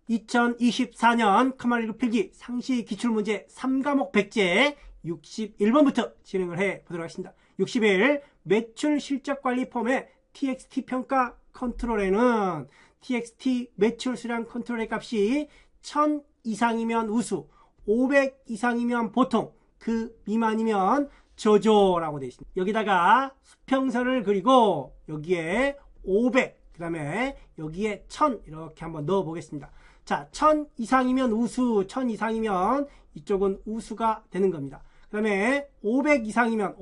2024년 커머니그 필기 상시 기출문제 3과목 백제 61번부터 진행을 해 보도록 하겠습니다. 61 매출 실적 관리 폼의 txt 평가 컨트롤에는 txt 매출 수량 컨트롤의 값이 1000 이상이면 우수, 500 이상이면 보통, 그 미만이면 저조라고 되어 있습니다. 여기다가 수평선을 그리고 여기에 500, 그 다음에 여기에 1000 이렇게 한번 넣어 보겠습니다. 자, 1000 이상이면 우수, 1000 이상이면 이쪽은 우수가 되는 겁니다. 그 다음에 500 이상이면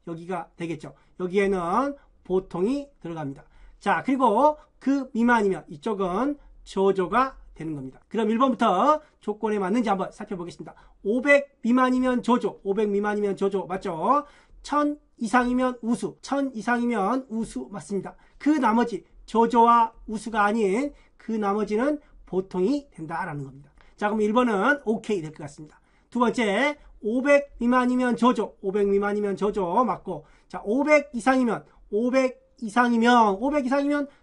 여기가 되겠죠. 여기에는 보통이 들어갑니다. 자, 그리고 그 미만이면 이쪽은 저조가 되는 겁니다. 그럼 1번부터 조건에 맞는지 한번 살펴보겠습니다. 500 미만이면 저조, 500 미만이면 저조 맞죠? 1000 이상이면 우수, 1000 이상이면 우수 맞습니다. 그 나머지 저조와 우수가 아닌 그 나머지는 보통이 된다라는 겁니다. 자, 그럼 1번은 오케이 될 것 같습니다. 두 번째, 500 미만이면 저조, 500 미만이면 저조 맞고, 자, 500 이상이면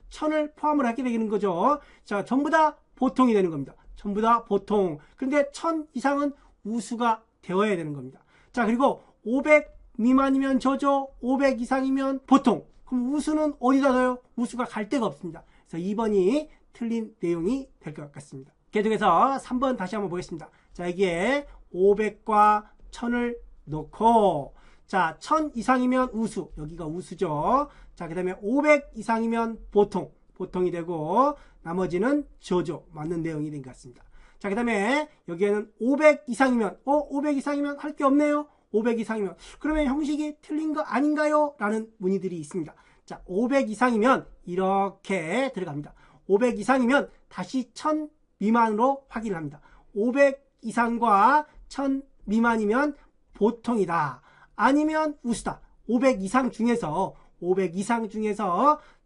1000을 포함을 하게 되는 거죠. 자, 전부 다 보통이 되는 겁니다. 전부 다 보통. 그런데 1000 이상은 우수가 되어야 되는 겁니다. 자, 그리고 500 미만이면 저조, 500 이상이면 보통. 그럼 우수는 어디다 둬요? 우수가 갈 데가 없습니다. 그래서 2번이 틀린 내용이 될 것 같습니다. 계속해서 3번 다시 한번 보겠습니다. 자, 여기에 500과 1000을 넣고, 자, 1000 이상이면 우수, 여기가 우수죠. 자, 그 다음에 500 이상이면 보통이 되고, 나머지는 저조, 맞는 내용이 된 것 같습니다. 자, 그 다음에 여기에는 500 이상이면, 500 이상이면 할 게 없네요. 500 이상이면, 그러면 형식이 틀린 거 아닌가요? 라는 문의들이 있습니다. 자, 500 이상이면 이렇게 들어갑니다. 500 이상이면 다시 1000 미만으로 확인을 합니다. 500 이상과 1000 미만이면 보통이다. 아니면 우수다. 500 이상 중에서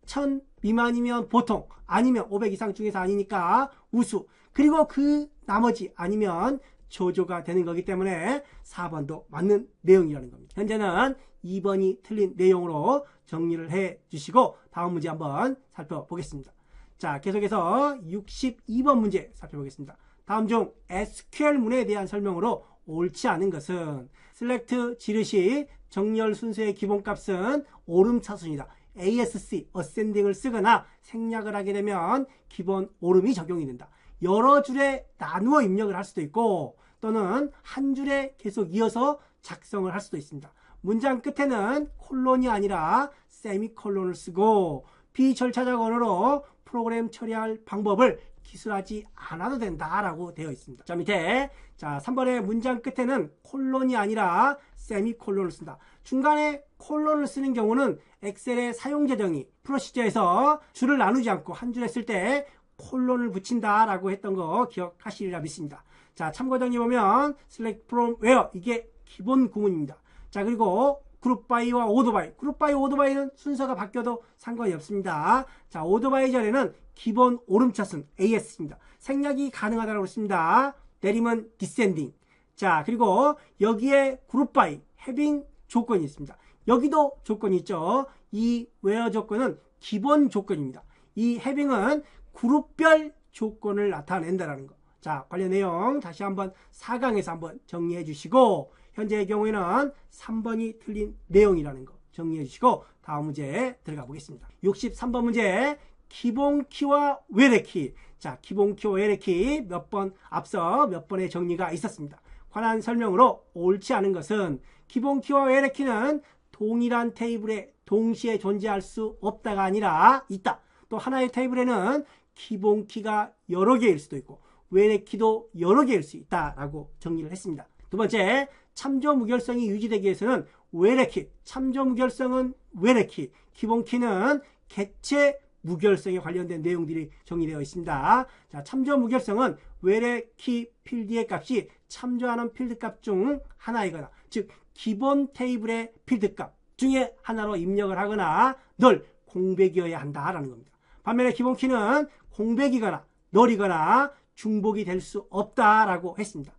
1000 미만이면 보통, 아니면 500 이상 중에서 아니니까 우수. 그리고 그 나머지 아니면 저조가 되는 거기 때문에 4번도 맞는 내용이라는 겁니다. 현재는 2번이 틀린 내용으로 정리를 해 주시고 다음 문제 한번 살펴보겠습니다. 자, 계속해서 62번 문제 살펴보겠습니다. 다음 중 SQL문에 대한 설명으로 옳지 않은 것은 select 지르시 정렬 순서의 기본값은 오름차순이다. ASC, ascending을 쓰거나 생략을 하게 되면 기본 오름이 적용이 된다. 여러 줄에 나누어 입력을 할 수도 있고 또는 한 줄에 계속 이어서 작성을 할 수도 있습니다. 문장 끝에는 콜론이 아니라 세미콜론을 쓰고 비절차적 언어로 프로그램 처리할 방법을 기술하지 않아도 된다라고 되어 있습니다. 자, 밑에 3번의 문장 끝에는 콜론이 아니라 세미콜론을 쓴다. 중간에 콜론을 쓰는 경우는 엑셀의 사용재정이 프로시저에서 줄을 나누지 않고 한 줄에 쓸 때 콜론을 붙인다라고 했던 거 기억하시리라 믿습니다. 자, 참고 정리 보면 select from where 이게 기본 구문입니다. 자, 그리고 그룹 바이와 오더 바이. 그룹 바이, 오더 바이는 순서가 바뀌어도 상관이 없습니다. 자, 오더 바이 전에는 기본 오름차순 AS입니다. 생략이 가능하다고 했습니다. 내림은 descending. 자, 그리고 여기에 그룹 바이, having 조건이 있습니다. 여기도 조건이 있죠. 이 where 조건은 기본 조건입니다. 이 having은 그룹별 조건을 나타낸다라는 거. 자, 관련 내용 다시 한번 4강에서 한번 정리해 주시고 현재의 경우에는 3번이 틀린 내용이라는 거 정리해 주시고 다음 문제에 들어가 보겠습니다. 63번 문제 기본 키와 외래 키. 자, 기본 키와 외래 키 앞서 몇 번의 정리가 있었습니다. 관한 설명으로 옳지 않은 것은 기본 키와 외래 키는 동일한 테이블에 동시에 존재할 수 없다가 아니라 있다. 또 하나의 테이블에는 기본 키가 여러 개일 수도 있고 외래 키도 여러 개일 수 있다라고 정리를 했습니다. 두 번째, 참조 무결성이 유지되기 위해서는 외래 키, 참조 무결성은 외래 키, 기본 키는 객체 무결성에 관련된 내용들이 정리되어 있습니다. 자, 참조 무결성은 외래 키 필드의 값이 참조하는 필드 값 중 하나이거나, 즉 기본 테이블의 필드 값 중에 하나로 입력을 하거나 널 공백이어야 한다라는 겁니다. 반면에 기본 키는 공백이거나 널이거나 중복이 될 수 없다라고 했습니다.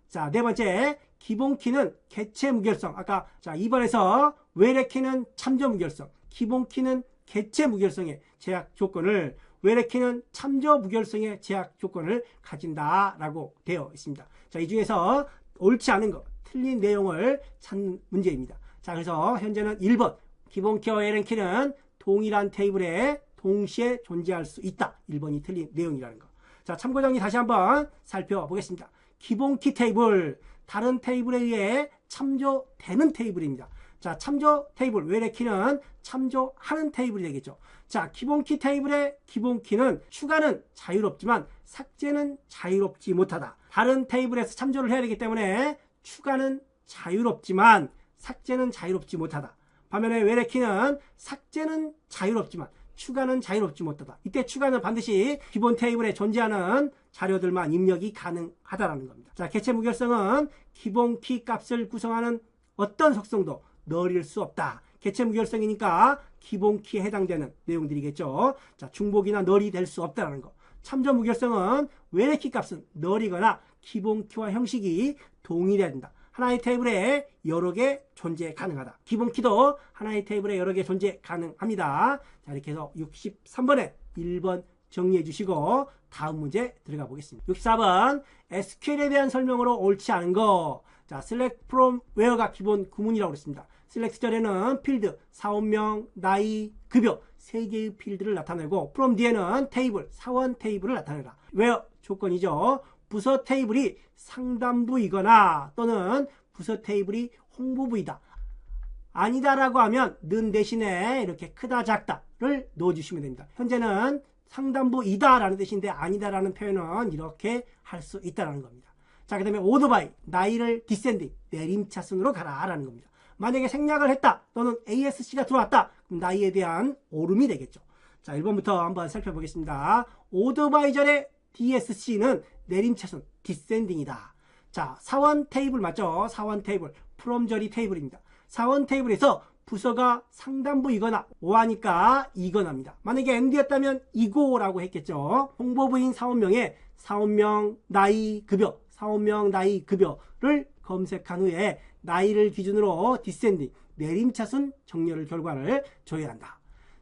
자, 네 번째, 기본 키는 객체 무결성. 아까 2번에서 외래 키는 참조 무결성, 기본 키는 객체 무결성의 제약 조건을 외래키는 참조 무결성의 제약 조건을 가진다라고 되어 있습니다. 자, 이 중에서 옳지 않은 거, 틀린 내용을 찾는 문제입니다. 자, 그래서 현재는 1번 기본키와 외래키는 동일한 테이블에 동시에 존재할 수 있다. 1번이 틀린 내용이라는 거. 자, 참고 정리 다시 한번 살펴보겠습니다. 기본키 테이블, 다른 테이블에 의해 참조되는 테이블입니다. 자, 참조 테이블, 외래키는 참조하는 테이블이 되겠죠. 자, 기본키 테이블의 기본키는 추가는 자유롭지만 삭제는 자유롭지 못하다. 다른 테이블에서 참조를 해야 되기 때문에 추가는 자유롭지만 삭제는 자유롭지 못하다. 반면에 외래키는 삭제는 자유롭지만 추가는 자유롭지 못하다. 이때 추가는 반드시 기본 테이블에 존재하는 자료들만 입력이 가능하다라는 겁니다. 자, 개체 무결성은 기본 키 값을 구성하는 어떤 속성도 넣을 수 없다. 개체 무결성이니까 기본 키에 해당되는 내용들이겠죠. 자, 중복이나 널이 될 수 없다라는 거. 참조 무결성은 외래키 값은 널이거나 기본 키와 형식이 동일해야 된다. 하나의 테이블에 여러 개 존재 가능하다. 기본 키도 하나의 테이블에 여러 개 존재 가능합니다. 자, 이렇게 해서 63번에 1번 정리해 주시고 다음 문제 들어가 보겠습니다. 64번 SQL에 대한 설명으로 옳지 않은 거. 자, select from where가 기본 구문이라고 그랬습니다. select 절에는 필드, 사원명, 나이, 급여 3개의 필드를 나타내고 from 뒤에는 테이블, 사원 테이블을 나타내라. where 조건이죠. 부서 테이블이 상단부이거나 또는 부서 테이블이 홍보부이다. 아니다라고 하면 는 대신에 이렇게 크다 작다를 넣어주시면 됩니다. 현재는 상단부이다 라는 뜻인데 아니다라는 표현은 이렇게 할 수 있다는 겁니다. 자, 그 다음에 오토바이, 나이를 디센딩, 내림차순으로 가라 라는 겁니다. 만약에 생략을 했다 또는 ASC가 들어왔다 그럼 나이에 대한 오름이 되겠죠. 자, 1번부터 한번 살펴보겠습니다. 오토바이 절의 DSC는 내림차순, 디센딩이다. 자, 사원 테이블 맞죠? 사원 테이블, 프롬저리 테이블입니다. 사원 테이블에서 부서가 상단부이거나 오하니까 이거나입니다. 만약에 ND였다면 이고라고 했겠죠. 홍보부인 사원명에 사원명, 나이, 급여, 사원명, 나이, 급여를 검색한 후에 나이를 기준으로 디센딩, 내림차순 정렬 결과를 조회한다.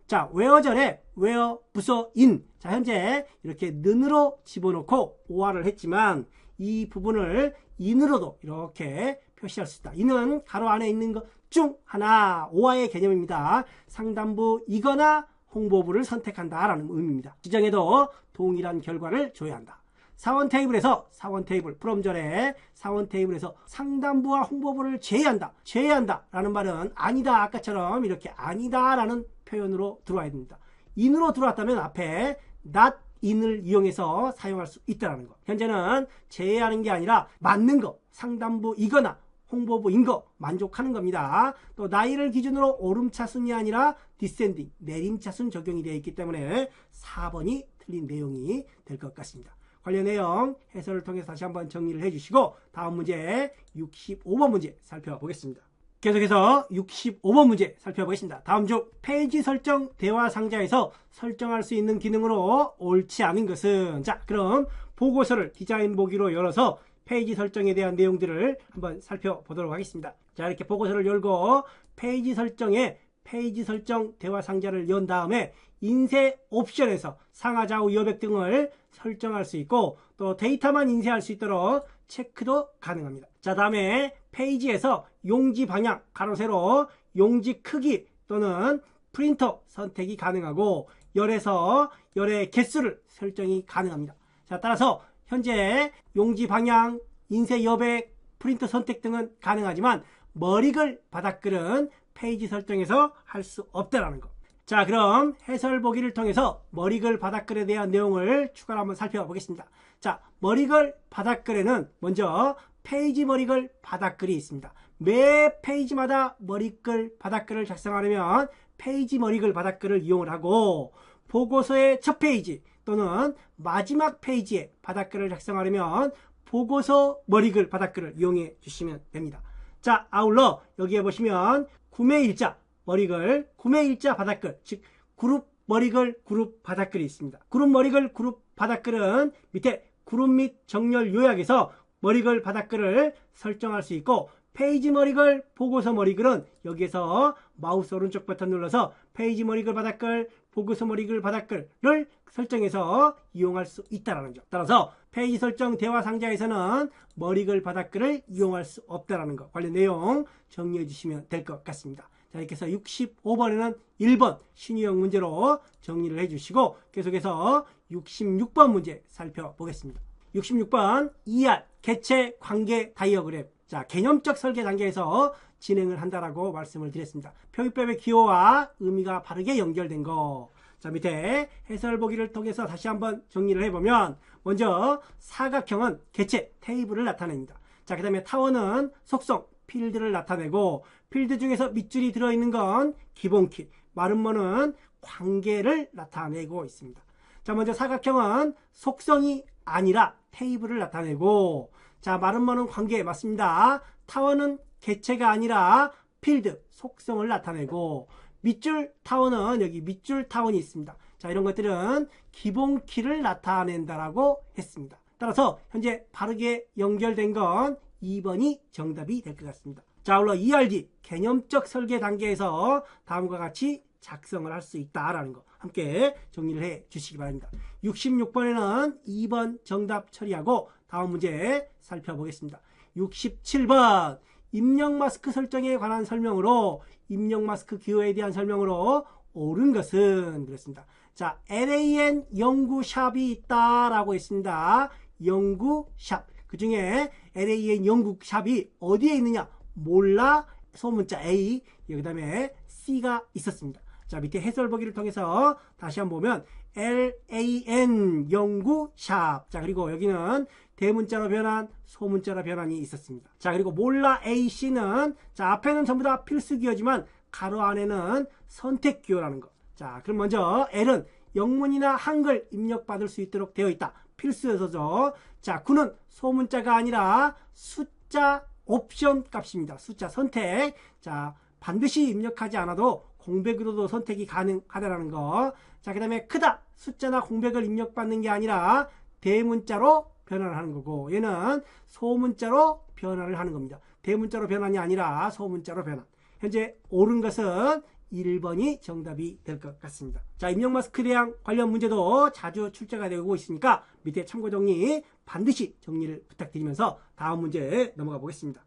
자, 웨어절에 웨어 부서 인. 자, 현재 이렇게 는으로 집어넣고 오화를 했지만 이 부분을 인으로도 이렇게 표시할 수 있다. 인은 가로 안에 있는 것 중 하나, 오화의 개념입니다. 상단부이거나 홍보부를 선택한다라는 의미입니다. 지정에도 동일한 결과를 조회한다. 사원 테이블에서 사원 테이블, 프롬절에 사원 테이블에서 상단부와 홍보부를 제외한다. 제외한다 라는 말은 아니다. 아까처럼 이렇게 아니다 라는 표현으로 들어와야 됩니다. 인으로 들어왔다면 앞에 not in을 이용해서 사용할 수 있다는 거. 현재는 제외하는 게 아니라 맞는 거, 상단부이거나 홍보부인 거 만족하는 겁니다. 또 나이를 기준으로 오름차순이 아니라 디센딩, 내림차순 적용이 되어 있기 때문에 4번이 틀린 내용이 될 것 같습니다. 관련 내용 해설을 통해서 다시 한번 정리를 해주시고 다음 문제 65번 문제 살펴보겠습니다. 계속해서 65번 문제 살펴보겠습니다. 다음 중 페이지 설정 대화 상자에서 설정할 수 있는 기능으로 옳지 않은 것은? 자, 그럼 보고서를 디자인 보기로 열어서 페이지 설정에 대한 내용들을 한번 살펴보도록 하겠습니다. 자, 이렇게 보고서를 열고 페이지 설정에 페이지 설정 대화 상자를 연 다음에 인쇄 옵션에서 상하 좌우 여백 등을 설정할 수 있고 또 데이터만 인쇄할 수 있도록 체크도 가능합니다. 자, 다음에 페이지에서 용지 방향, 가로 세로, 용지 크기 또는 프린터 선택이 가능하고 열에서 열의 개수를 설정이 가능합니다. 자, 따라서 현재 용지 방향, 인쇄 여백, 프린터 선택 등은 가능하지만 머리글, 바닥글은 페이지 설정에서 할 수 없다라는 거. 자, 그럼 해설 보기를 통해서 머리글, 바닥글에 대한 내용을 추가로 한번 살펴보겠습니다. 자, 머리글, 바닥글에는 먼저 페이지 머리글, 바닥글이 있습니다. 매 페이지마다 머리글, 바닥글을 작성하려면 페이지 머리글, 바닥글을 이용을 하고 보고서의 첫 페이지 또는 마지막 페이지에 바닥글을 작성하려면 보고서 머리글, 바닥글을 이용해 주시면 됩니다. 자, 아울러 여기에 보시면 구매일자, 머리글, 구매일자, 바닥글, 즉 그룹 머리글, 그룹 바닥글이 있습니다. 그룹 머리글, 그룹 바닥글은 밑에 그룹 및 정렬 요약에서 머리글, 바닥글을 설정할 수 있고 페이지 머리글, 보고서 머리글은 여기에서 마우스 오른쪽 버튼 눌러서 페이지 머리글, 바닥글, 보고서 머리글 바닥글을 설정해서 이용할 수 있다는 점. 따라서 페이지 설정 대화 상자에서는 머리글 바닥글을 이용할 수 없다는 것. 관련 내용 정리해 주시면 될 것 같습니다. 자, 이렇게 해서 65번에는 1번 신유형 문제로 정리를 해 주시고 계속해서 66번 문제 살펴보겠습니다. 66번 2R 개체 관계 다이어그램. 자, 개념적 설계 단계에서 진행을 한다라고 말씀을 드렸습니다. 표기법의 기호와 의미가 바르게 연결된 거. 자, 밑에 해설 보기를 통해서 다시 한번 정리를 해보면 먼저 사각형은 개체, 테이블을 나타냅니다. 자, 그 다음에 타원은 속성, 필드를 나타내고 필드 중에서 밑줄이 들어있는 건 기본키, 마름모는 관계를 나타내고 있습니다. 자, 먼저 사각형은 속성이 아니라 테이블을 나타내고, 자, 마름모는 관계 맞습니다. 타원은 개체가 아니라 필드, 속성을 나타내고, 밑줄 타원은 여기 밑줄 타원이 있습니다. 자, 이런 것들은 기본키를 나타낸다라고 했습니다. 따라서 현재 바르게 연결된 건 2번이 정답이 될 것 같습니다. 자, 아울러 ERD 개념적 설계 단계에서 다음과 같이 작성을 할 수 있다라는 거 함께 정리를 해 주시기 바랍니다. 66번에는 2번 정답 처리하고 다음 문제 살펴보겠습니다. 67번 입력 마스크 설정에 관한 설명으로 입력 마스크 기호에 대한 설명으로 옳은 것은 그렇습니다. 자, LAN 연구샵이 있다라고 했습니다. 연구샵. 그 중에 LAN 연구샵이 어디에 있느냐? 몰라. 소문자 A. 그 다음에 C가 있었습니다. 자, 밑에 해설 보기를 통해서 다시 한번 보면 LAN 연구샵. 자, 그리고 여기는 대문자로 변한 소문자로 변환이 있었습니다. 자, 그리고 몰라 AC는 자, 앞에는 전부 다 필수 기호지만 가로 안에는 선택 기호라는 거. 자, 그럼 먼저 L은 영문이나 한글 입력받을 수 있도록 되어 있다. 필수여서죠. 자, 9는 소문자가 아니라 숫자 옵션 값입니다. 숫자 선택. 자, 반드시 입력하지 않아도 공백으로도 선택이 가능하다라는 거. 자, 그 다음에 크다. 숫자나 공백을 입력받는 게 아니라 대문자로 변환을 하는 거고, 얘는 소문자로 변환을 하는 겁니다. 대문자로 변환이 아니라 소문자로 변환. 현재 옳은 것은 1번이 정답이 될 것 같습니다. 자, 입력 마스크에 대한 관련 문제도 자주 출제가 되고 있으니까 밑에 참고 정리 반드시 정리를 부탁드리면서 다음 문제에 넘어가 보겠습니다.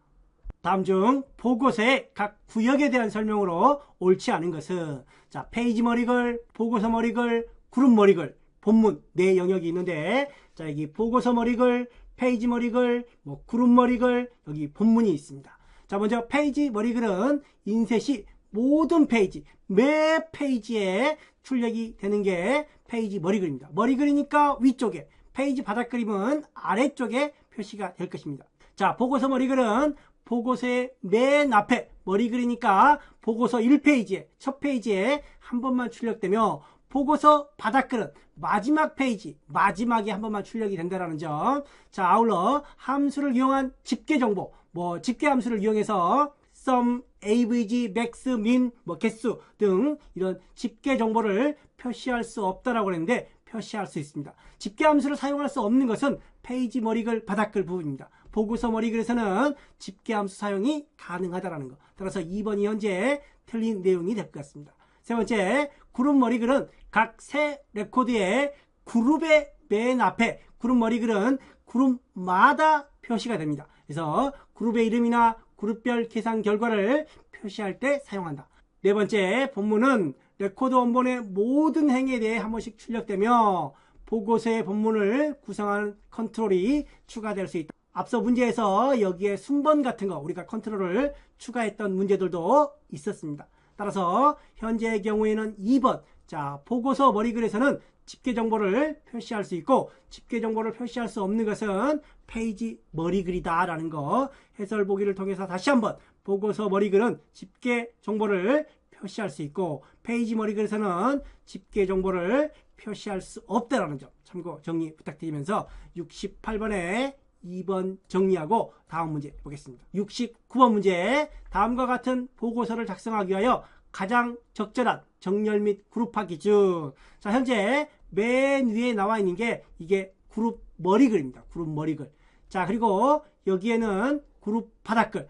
다음 중 보고서의 각 구역에 대한 설명으로 옳지 않은 것은 자, 페이지 머리글, 보고서 머리글, 그룹 머리글, 본문 네 영역이 있는데 자, 여기 보고서 머리글, 페이지 머리글, 그룹 머리글, 여기 본문이 있습니다. 자, 먼저 페이지 머리글은 인쇄시 모든 페이지, 매 페이지에 출력이 되는 게 페이지 머리글입니다. 머리글이니까 위쪽에, 페이지 바닥 그림은 아래쪽에 표시가 될 것입니다. 자, 보고서 머리글은 보고서의 맨 앞에 머리글이니까 보고서 1페이지에, 첫 페이지에 한 번만 출력되며 보고서 바닥글은 마지막 페이지, 마지막에 한 번만 출력이 된다는 점. 자, 아울러 함수를 이용한 집계 정보, 집계 함수를 이용해서 sum, avg, max, min, 개수 등 이런 집계 정보를 표시할 수 없다라고 했는데 표시할 수 있습니다. 집계 함수를 사용할 수 없는 것은 페이지 머리글, 바닥글 부분입니다. 보고서 머리글에서는 집계 함수 사용이 가능하다라는 것. 따라서 2번이 현재 틀린 내용이 될 것 같습니다. 세 번째, 그룹 머리글은 각 세 레코드의 그룹의 맨 앞에 그룹 머리글은 그룹마다 표시가 됩니다. 그래서 그룹의 이름이나 그룹별 계산 결과를 표시할 때 사용한다. 네 번째, 본문은 레코드 원본의 모든 행에 대해 한 번씩 출력되며 보고서의 본문을 구성하는 컨트롤이 추가될 수 있다. 앞서 문제에서 여기에 순번 같은 거 우리가 컨트롤을 추가했던 문제들도 있었습니다. 따라서 현재의 경우에는 2번, 자, 보고서 머리글에서는 집계 정보를 표시할 수 있고 집계 정보를 표시할 수 없는 것은 페이지 머리글이다 라는 거. 해설 보기를 통해서 다시 한번 보고서 머리글은 집계 정보를 표시할 수 있고 페이지 머리글에서는 집계 정보를 표시할 수 없다라는 점 참고 정리 부탁드리면서 68번에 2번 정리하고 다음 문제 보겠습니다. 69번 문제, 다음과 같은 보고서를 작성하기 위하여 가장 적절한 정렬 및 그룹화 기준. 자, 현재 맨 위에 나와 있는 게 이게 그룹 머리글입니다. 그룹 머리글. 자, 그리고 여기에는 그룹 바닥글,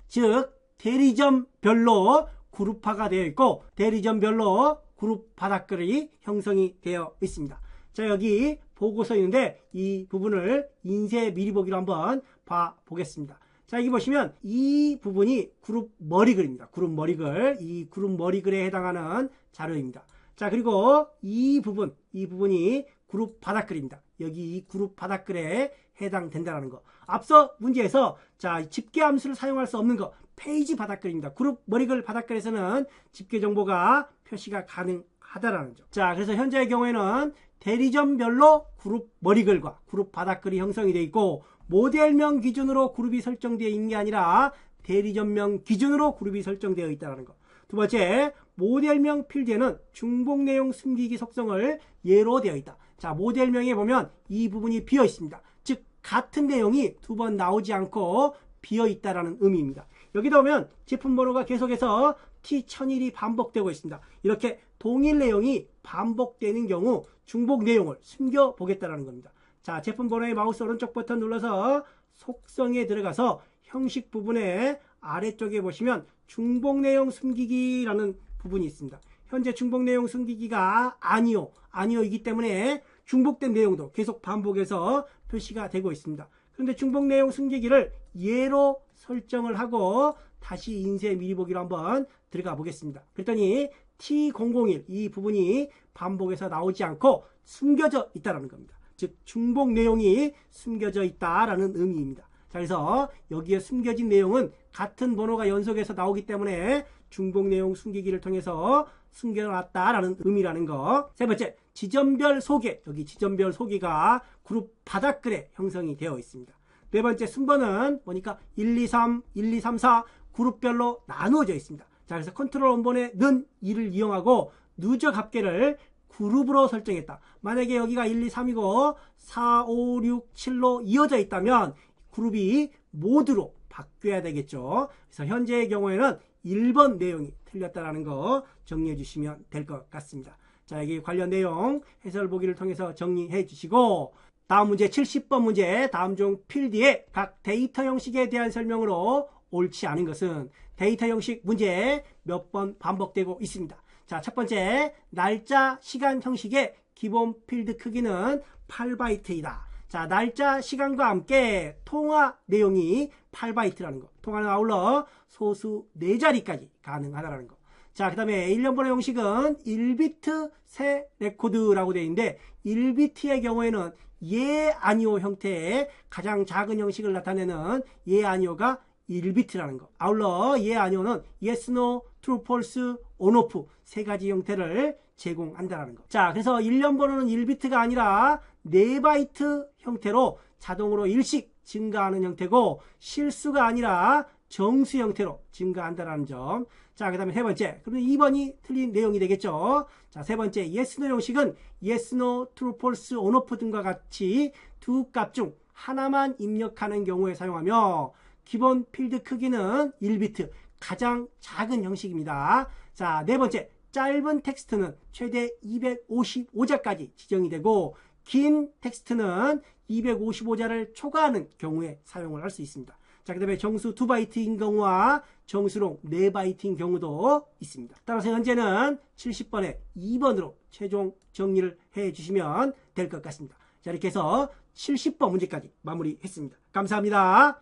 즉 대리점별로 그룹화가 되어 있고 대리점별로 그룹 바닥글이 형성이 되어 있습니다. 자, 여기 보고서 있는데 이 부분을 인쇄 미리 보기로 한번 봐보겠습니다. 자, 여기 보시면 이 부분이 그룹 머리글입니다. 그룹 머리글, 이 그룹 머리글에 해당하는 자료입니다. 자, 그리고 이 부분이 그룹 바닥글입니다. 여기 이 그룹 바닥글에 해당된다는 거. 앞서 문제에서 자, 집계 함수를 사용할 수 없는 거 페이지 바닥글입니다. 그룹 머리글 바닥글에서는 집계 정보가 표시가 가능하다라는 점. 자, 그래서 현재의 경우에는 대리점별로 그룹 머리글과 그룹 바닥글이 형성이 되어 있고 모델명 기준으로 그룹이 설정되어 있는 게 아니라 대리점명 기준으로 그룹이 설정되어 있다는 거. 두 번째, 모델명 필드에는 중복 내용 숨기기 속성을 예로 되어 있다. 자, 모델명에 보면 이 부분이 비어 있습니다. 즉 같은 내용이 두 번 나오지 않고 비어 있다라는 의미입니다. 여기다 보면 제품 번호가 계속해서 T1001이 반복되고 있습니다. 이렇게 동일 내용이 반복되는 경우 중복 내용을 숨겨 보겠다라는 겁니다. 자, 제품 번호의 마우스 오른쪽 버튼 눌러서 속성에 들어가서 형식 부분에 아래쪽에 보시면 중복 내용 숨기기라는 부분이 있습니다. 현재 중복 내용 숨기기가 아니오이기 때문에 중복된 내용도 계속 반복해서 표시가 되고 있습니다. 그런데 중복 내용 숨기기를 예로 설정을 하고 다시 인쇄 미리 보기로 한번 들어가 보겠습니다. 그랬더니 T001 이 부분이 반복해서 나오지 않고 숨겨져 있다는 겁니다. 즉 중복 내용이 숨겨져 있다라는 의미입니다. 자, 그래서 여기에 숨겨진 내용은 같은 번호가 연속해서 나오기 때문에 중복 내용 숨기기를 통해서 숨겨놨다라는 의미라는 거. 세 번째, 지점별 소개. 여기 지점별 소개가 그룹 바닥글에 형성이 되어 있습니다. 네 번째, 순번은 보니까 1, 2, 3, 1, 2, 3, 4 그룹별로 나누어져 있습니다. 자, 그래서 컨트롤 원본의 는 2를 이용하고 누적 합계를 그룹으로 설정했다. 만약에 여기가 1, 2, 3이고 4, 5, 6, 7로 이어져 있다면 그룹이 모두로 바뀌어야 되겠죠. 그래서 현재의 경우에는 1번 내용이 틀렸다라는 거 정리해 주시면 될 것 같습니다. 자, 여기 관련 내용 해설 보기를 통해서 정리해 주시고 다음 문제 70번 문제 다음 중 필드의 각 데이터 형식에 대한 설명으로 옳지 않은 것은 데이터 형식 문제 몇 번 반복되고 있습니다. 자, 첫 번째, 날짜, 시간 형식의 기본 필드 크기는 8바이트이다. 자, 날짜, 시간과 함께 통화 내용이 8바이트라는 거. 통화는 아울러 소수 4자리까지 가능하다는 거. 자, 그 다음에 1년번호 형식은 1비트 새 레코드라고 되어 있는데 1비트의 경우에는 예, 아니오 형태의 가장 작은 형식을 나타내는 예, 아니오가 1비트라는 거. 아울러 예, 아니오는 yes, no, true, false, on, off 세 가지 형태를 제공한다는 거. 자, 그래서 1년 번호는 1비트가 아니라 4바이트 형태로 자동으로 일씩 증가하는 형태고 실수가 아니라 정수 형태로 증가한다는 점. 자, 그 다음에 세 번째. 그러면 2번이 틀린 내용이 되겠죠. 자, 세 번째. yes, no 형식은 yes, no, true, false, on, off 등과 같이 두 값 중 하나만 입력하는 경우에 사용하며 기본 필드 크기는 1비트, 가장 작은 형식입니다. 자, 네 번째. 짧은 텍스트는 최대 255자까지 지정이 되고 긴 텍스트는 255자를 초과하는 경우에 사용을 할 수 있습니다. 자, 그 다음에 정수 2바이트인 경우와 정수롱 4바이트인 경우도 있습니다. 따라서 현재는 70번에 2번으로 최종 정리를 해 주시면 될 것 같습니다. 자, 이렇게 해서 70번 문제까지 마무리했습니다. 감사합니다.